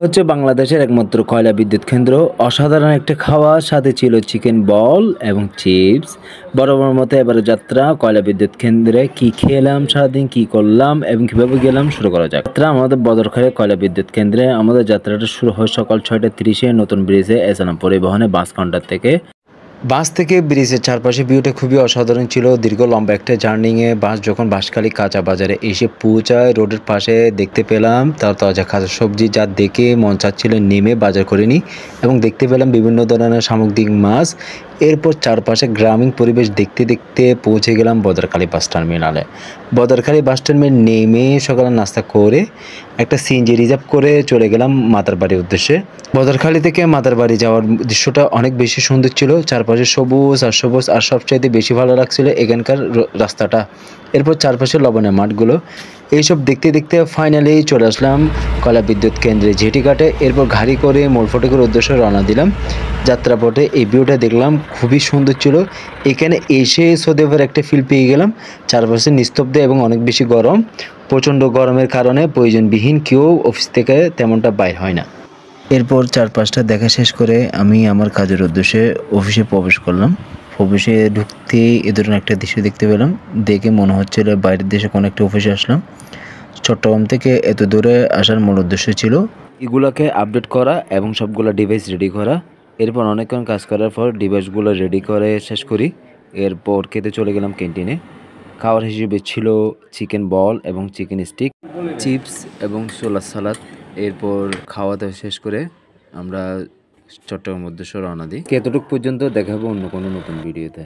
হচ্ছে বাংলাদেশের একমাত্র কয়লা বিদ্যুৎ কেন্দ্র। অসাধারণ একটা খাওয়া, সাথে ছিল চিকেন বল এবং চিপস। বরাবর মতো এবারে যাত্রা কয়লা বিদ্যুৎ কেন্দ্রে। কি খেলাম, সারাদিন কি করলাম এবং কিভাবে গেলাম শুরু করা যাক। যাত্রা আমাদের বদরখালী কয়লা বিদ্যুৎ কেন্দ্রে। আমাদের যাত্রাটা শুরু হয় সকাল 6:30-এ নতুন ব্রিজে এসালাম পরিবহনে বাস কাউন্টার থেকে। বাস থেকে ব্রিজের চারপাশে ভিউটা খুবই অসাধারণ ছিল। দীর্ঘ লম্বা একটা জার্নিংয়ে বাস যখন বাঁশখালী কাঁচা বাজারে এসে পৌঁছায়, রোডের পাশে দেখতে পেলাম তার তাজা কাঁচা সবজি, যা দেখে মন চাচ্ছিল নেমে বাজার করে নিই। এবং দেখতে পেলাম বিভিন্ন ধরনের সামুদ্রিক মাছ। এরপর চারপাশে গ্রামীণ পরিবেশ দেখতে দেখতে পৌঁছে গেলাম বদরখালী বাস টার্মিনালে। বদরখালী বাস টার্মিনাল নেমে সকালে নাস্তা করে একটা সিএনজি রিজার্ভ করে চলে গেলাম মাতার বাড়ির উদ্দেশ্যে। বদরখালী থেকে মাতার বাড়ি যাওয়ার দৃশ্যটা অনেক বেশি সুন্দর ছিল। চারপাশে সবুজ আর সবুজ, আর সবচাইতে বেশি ভালো লাগছিল এখানকার রাস্তাটা। এরপর চারপাশে লবণের মাঠগুলো, এইসব দেখতে দেখতে ফাইনালি চলে আসলাম কয়লা বিদ্যুৎ কেন্দ্রে জেটি ঘাটে। এরপর গাড়ি করে মূল ফটকের উদ্দেশ্যে রওনা দিলাম। যাত্রাপথে এই ভিউটা দেখলাম, খুবই সুন্দর ছিল। এখানে এসে সৌদিবার একটা ফিল পেয়ে গেলাম। চারপাশে নিস্তব্ধ এবং অনেক বেশি গরম। প্রচণ্ড গরমের কারণে প্রয়োজনবিহীন কেউ অফিস থেকে তেমনটা বাইর হয় না। এরপর চারপাশটা দেখা শেষ করে আমি আমার কাজের উদ্দেশ্যে অফিসে প্রবেশ করলাম। অফিসে ঢুকতেই এ ধরনের একটা দৃশ্য দেখতে পেলাম। দেখে মনে হচ্ছিল বাইরের দেশে কোনো একটা অফিসে আসলাম। চট্টগ্রাম থেকে এত দূরে আসার মূল উদ্দেশ্য ছিল এগুলোকে আপডেট করা এবং সবগুলো ডিভাইস রেডি করা। এরপর অনেকক্ষণ কাজ করার পর ডিভাইসগুলো রেডি করে শেষ করি। এরপর খেতে চলে গেলাম ক্যান্টিনে। খাওয়ার হিসেবে ছিল চিকেন বল এবং চিকেন স্টিক, চিপস এবং ছোলার সালাদ। এরপর খাওয়া দাওয়া শেষ করে আমরা চট্টগ্রামের উদ্দেশ্যে রওনা দিই। এতটুকু পর্যন্ত দেখাবো অন্য কোনো নতুন ভিডিওতে।